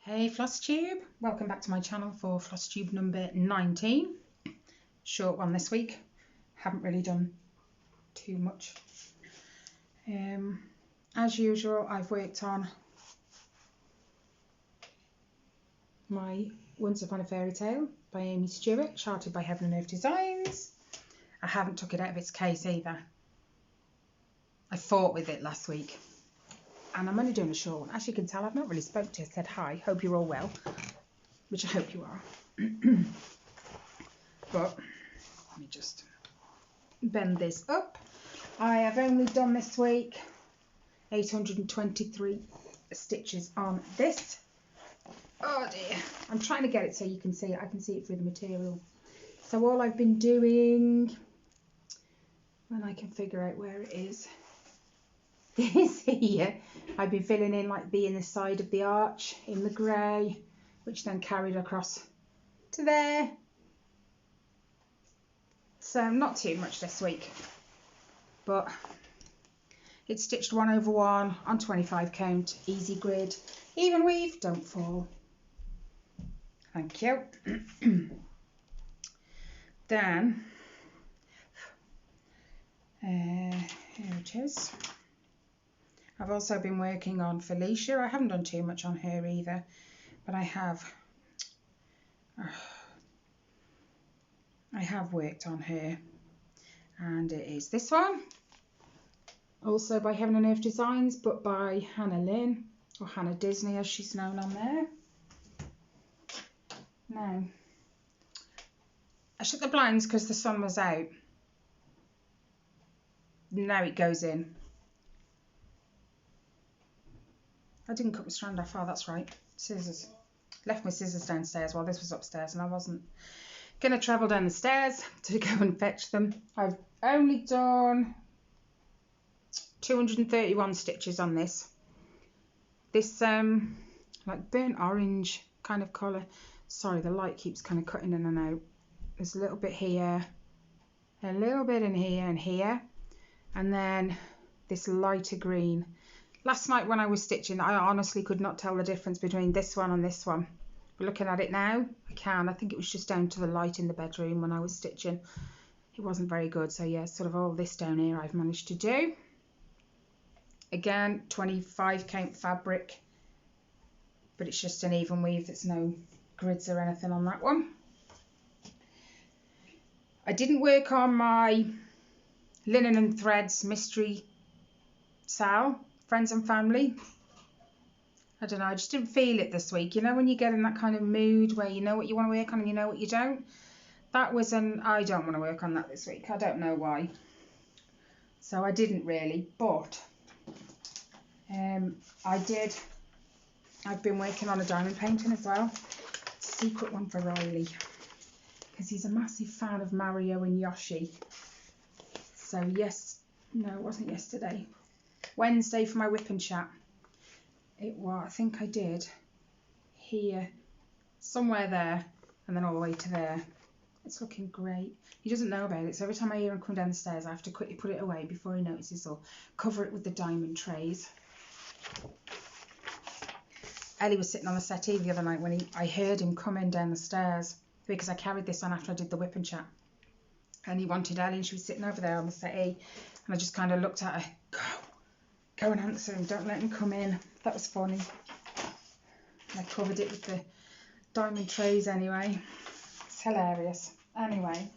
Hey Flosstube, welcome back to my channel for Flosstube number 19. Short one this week, haven't really done too much. As usual, I've worked on my Once Upon a Fairy Tale by Amy Stewart, charted by Heaven and Earth Designs. I haven't took it out of its case either. I fought with it last week. And I'm only doing a short one. As you can tell, I've not really spoke to you. I said hi, hope you're all well, which I hope you are. But let me just bend this up. I have only done this week 823 stitches on this. Oh dear, I'm trying to get it so you can see it. I can see it through the material. So all I've been doing, when I can figure out where it is here, I've been filling in like in the side of the arch in the grey, which then carried across to there. So not too much this week, but it's stitched 1 over 1 on 25 count, easy grid, even weave, don't fall. Thank you. Then here it is. I've also been working on Felicia. I haven't done too much on her either, but I have worked on her, and it is this one, also by Heaven and Earth Designs, but by Hannah Lynn, or Hannah Disney as she's known on there. Now, I shut the blinds because the sun was out. Now it goes in. I didn't cut my strand off. Oh, that's right. Scissors. Left my scissors downstairs while this was upstairs, and I wasn't going to travel down the stairs to go and fetch them. I've only done 231 stitches on this. This like burnt orange kind of colour. Sorry, the light keeps kind of cutting in and out. There's a little bit here, a little bit in here and here, and then this lighter green. Last night when I was stitching, I honestly could not tell the difference between this one and this one. But looking at it now, I can. I think it was just down to the light in the bedroom when I was stitching. It wasn't very good. So yeah, sort of all this down here I've managed to do. Again, 25 count fabric, but it's just an even weave. There's no grids or anything on that one. I didn't work on my Linen and Threads Mystery Sal. Friends and family. I don't know, I just didn't feel it this week. You know when you get in that kind of mood where you know what you want to work on and you know what you don't? That was I don't want to work on that this week. I don't know why. So I didn't really, but I've been working on a diamond painting as well. It's a secret one for Riley, because he's a massive fan of Mario and Yoshi. So no, it wasn't yesterday. Wednesday for my whip and chat. It was, I think I did here, somewhere there, and then all the way to there. It's looking great. He doesn't know about it, so every time I hear him come down the stairs, I have to quickly put it away before he notices, or cover it with the diamond trays. Ellie was sitting on the settee the other night when I heard him coming down the stairs, because I carried this on after I did the whip and chat. And he wanted Ellie, and she was sitting over there on the settee, and I just kind of looked at her, go and answer him, don't let him come in. That was funny. I covered it with the diamond trays anyway. It's hilarious. Anyway,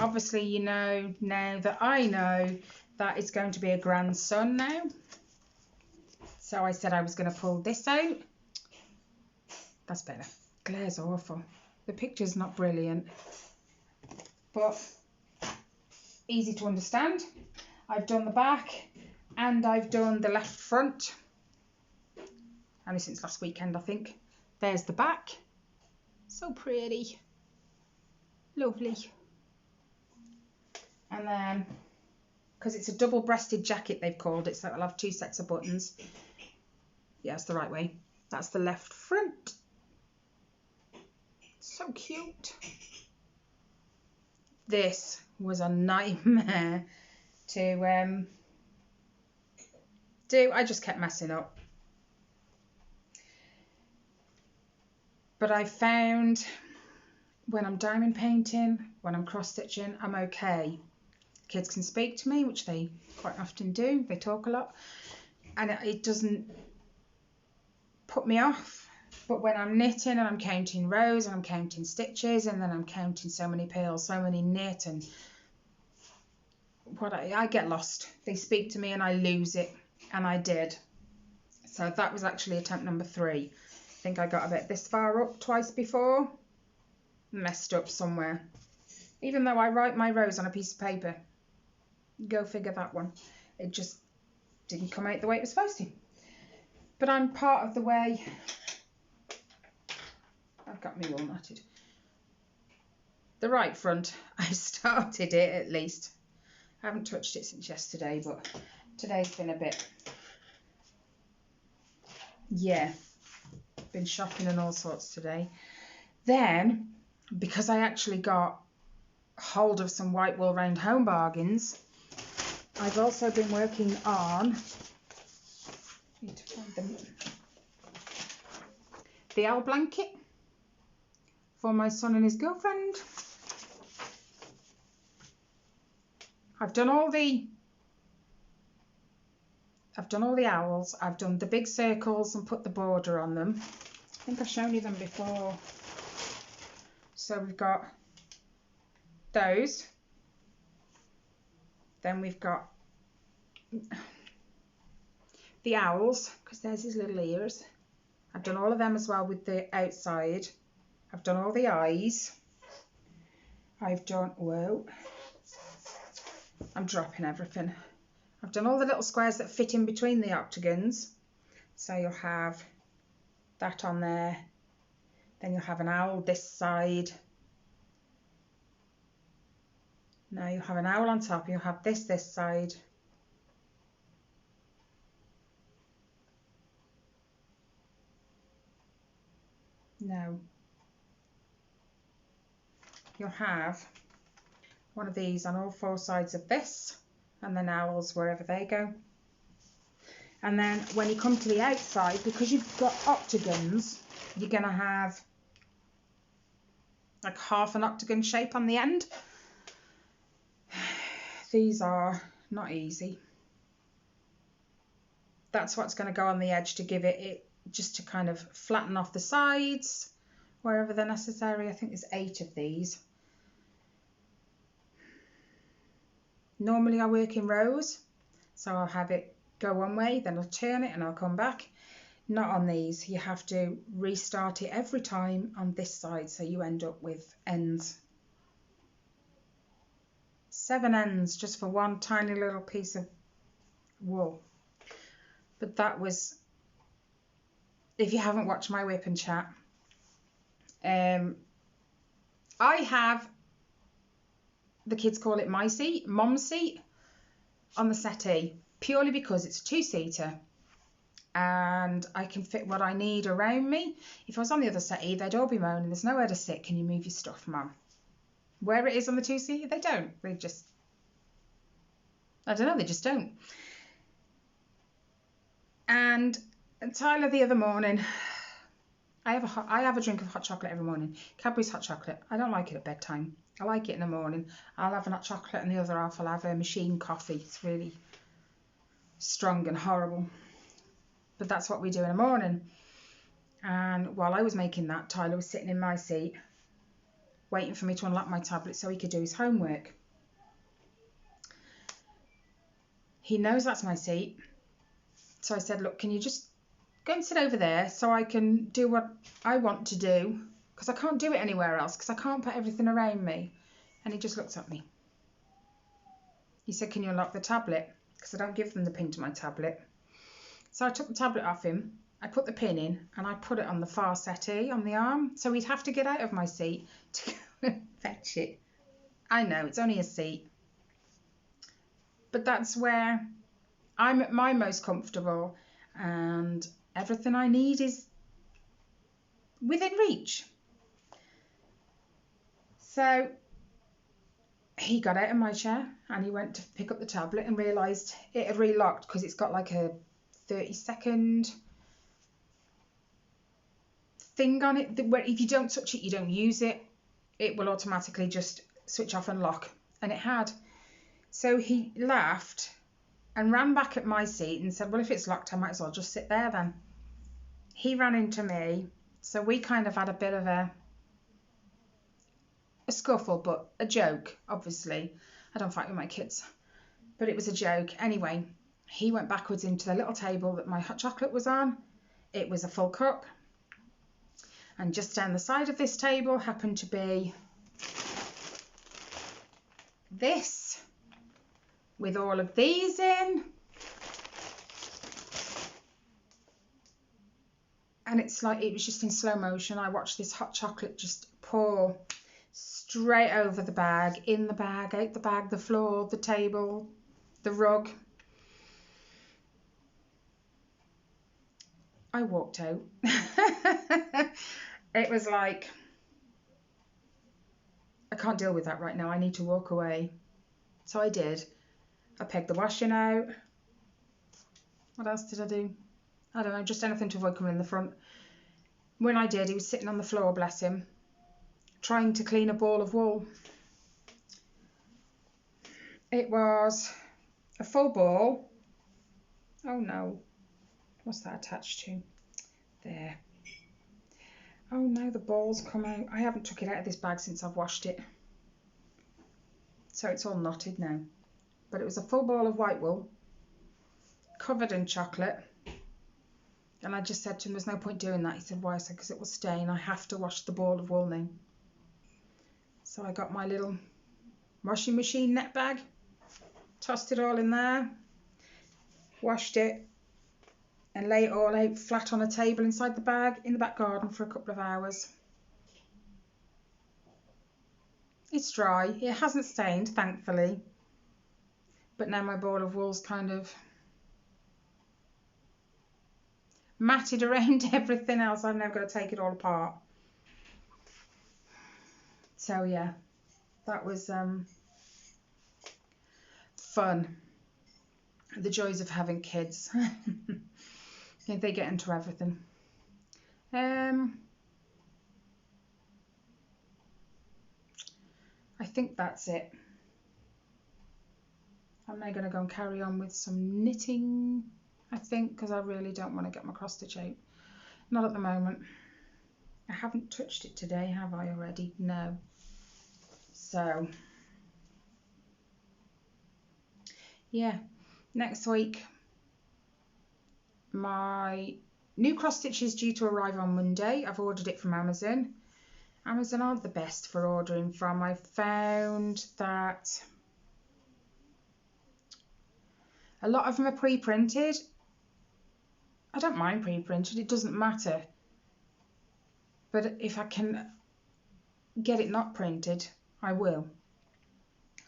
obviously you know now that I know that it's going to be a grandson now. So I said I was going to pull this out. That's better. Glare's awful. The picture's not brilliant, but easy to understand. I've done the back and I've done the left front. Only since last weekend, I think. There's the back. So pretty. Lovely. And then, because it's a double-breasted jacket, they've called it, so it'll have 2 sets of buttons. Yeah, that's the right way. That's the left front. So cute. This was a nightmare to do. I just kept messing up. But I found when I'm diamond painting, when I'm cross stitching, I'm okay. Kids can speak to me, which they quite often do. They talk a lot, and it doesn't put me off. But when I'm knitting and I'm counting rows and I'm counting stitches and then I'm counting so many purls, so many knit, and I get lost. They speak to me and I lose it, and I did. So that was actually attempt number 3. I think I got about this far up twice before. Messed up somewhere. Even though I write my rows on a piece of paper. Go figure that one. It just didn't come out the way it was supposed to. But I'm part of the way. I've got me all knotted. The right front, I started it at least. I haven't touched it since yesterday, but today's been a bit, yeah, been shopping and all sorts today. Then, because I actually got hold of some white wool round home bargains, I've also been working on, need to find them, the owl blanket for my son and his girlfriend. I've done all the owls. I've done the big circles and put the border on them. I think I've shown you them before. So we've got those. Then we've got the owls, because there's his little ears. I've done all of them as well with the outside. I've done all the eyes. I've done, whoa, I'm dropping everything. I've done all the little squares that fit in between the octagons. So you'll have that on there. Then you'll have an owl this side. Now you'll have an owl on top. You'll have this side. No. You'll have one of these on all 4 sides of this, and then owls wherever they go. And then when you come to the outside, because you've got octagons, you're going to have like half an octagon shape on the end. These are not easy. That's what's going to go on the edge to give it just to kind of flatten off the sides wherever they're necessary. I think there's 8 of these. Normally I work in rows, so I'll have it go one way, then I'll turn it and I'll come back. Not on these. You have to restart it every time on this side, so you end up with ends. 7 ends just for one tiny little piece of wool. But that was, if you haven't watched my whip and chat, I have, the kids call it my seat, mom's seat, on the settee, purely because it's a 2-seater and I can fit what I need around me. If I was on the other settee, they'd all be moaning, there's nowhere to sit, can you move your stuff, Mum? Where it is on the 2-seater, they don't. They just, I don't know, they just don't. And Tyler the other morning, I have a drink of hot chocolate every morning. Cadbury's hot chocolate. I don't like it at bedtime. I like it in the morning. I'll have a hot chocolate and the other half I'll have a machine coffee. It's really strong and horrible. But that's what we do in the morning. And while I was making that, Tyler was sitting in my seat waiting for me to unlock my tablet so he could do his homework. He knows that's my seat. So I said, look, can you just go and sit over there so I can do what I want to do, because I can't do it anywhere else, because I can't put everything around me. And he just looked at me. He said, can you unlock the tablet? Because I don't give them the pin to my tablet. So I took the tablet off him, I put the pin in, and I put it on the far settee on the arm. So he'd have to get out of my seat to go and fetch it. I know, it's only a seat. But that's where I'm at my most comfortable, and everything I need is within reach. So he got out of my chair and he went to pick up the tablet and realised it had relocked, because it's got like a 30-second thing on it that where if you don't touch it, you don't use it, it will automatically just switch off and lock. And it had. So he laughed and ran back at my seat and said, well, if it's locked, I might as well just sit there then. He ran into me. So we kind of had a bit of a scuffle, but a joke, obviously. I don't fight with my kids. But it was a joke. Anyway, he went backwards into the little table that my hot chocolate was on. It was a full cup. And just down the side of this table happened to be this, with all of these in. And it's like, it was just in slow motion. I watched this hot chocolate just pour straight over the bag, in the bag, out the bag, the floor, the table, the rug. I walked out. It was like, I can't deal with that right now. I need to walk away. So I did. I pegged the washing out. What else did I do? I don't know, just anything to avoid coming in the front. When I did, he was sitting on the floor, bless him, trying to clean a ball of wool. It was a full ball. Oh no. What's that attached to? There. Oh no, the ball's come out. I haven't took it out of this bag since I've washed it. So it's all knotted now. But it was a full ball of white wool, covered in chocolate. And I just said to him, there's no point doing that. He said, why? I said, because it will stain. I have to wash the ball of wool now. So I got my little washing machine net bag, tossed it all in there, washed it, and lay it all out flat on a table inside the bag in the back garden for a couple of hours. It's dry. It hasn't stained, thankfully. But now my ball of wool's kind of matted around everything else. I've now got to take it all apart. So yeah, that was fun. The joys of having kids. They get into everything. I think that's it. I'm now going to go and carry on with some knitting, I think, because I really don't want to get my cross stitch out. Not at the moment. I haven't touched it today, have I already? No. So, yeah, next week my new cross stitch is due to arrive on Monday. I've ordered it from Amazon. Amazon aren't the best for ordering from. I found that a lot of them are pre-printed. I don't mind pre-printed, it doesn't matter. But if I can get it not printed, I will.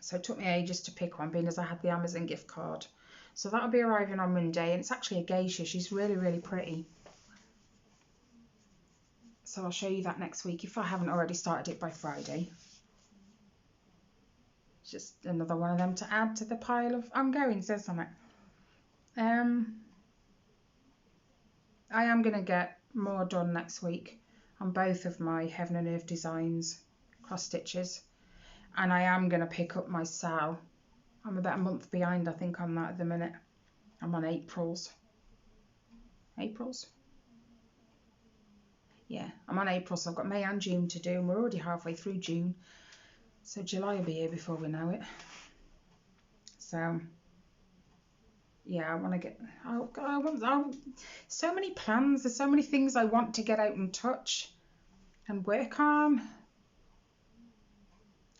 So it took me ages to pick one, being as I had the Amazon gift card. So that'll be arriving on Monday, and it's actually a geisha. She's really, really pretty. So I'll show you that next week if I haven't already started it by Friday. Just another one of them to add to the pile of ongoings, isn't it? I am going to get more done next week on both of my Heaven and Earth Designs cross stitches, and I am going to pick up my Sal. I'm about a month behind, I think, on that at the minute. I'm on April's. Yeah, I'm on April, so I've got May and June to do, and we're already halfway through June, so July will be here before we know it. So yeah, I want to get, so many plans, there's so many things I want to get out and touch and work on,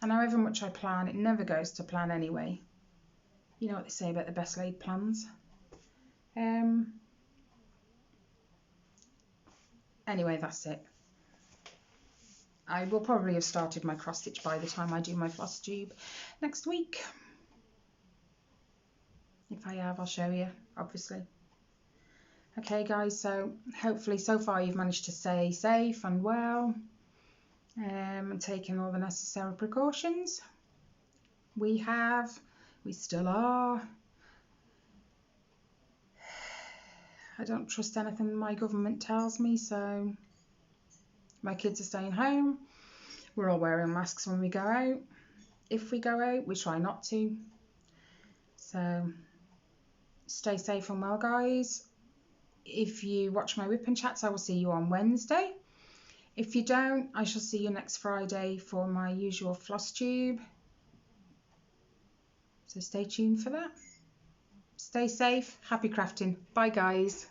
and however much I plan, it never goes to plan anyway. You know what they say about the best laid plans. Anyway, that's it. I will probably have started my cross stitch by the time I do my Flosstube next week. If I have, I'll show you, obviously. Okay guys, so hopefully so far you've managed to stay safe and well, and taking all the necessary precautions. We still are. I don't trust anything my government tells me, so My kids are staying home. We're all wearing masks when we go out. If we go out, we try not to. So stay safe and well, guys. If you watch my whipping chats, I will see you on Wednesday. If you don't, I shall see you next Friday for my usual Flosstube. So stay tuned for that. Stay safe. Happy crafting. Bye, guys.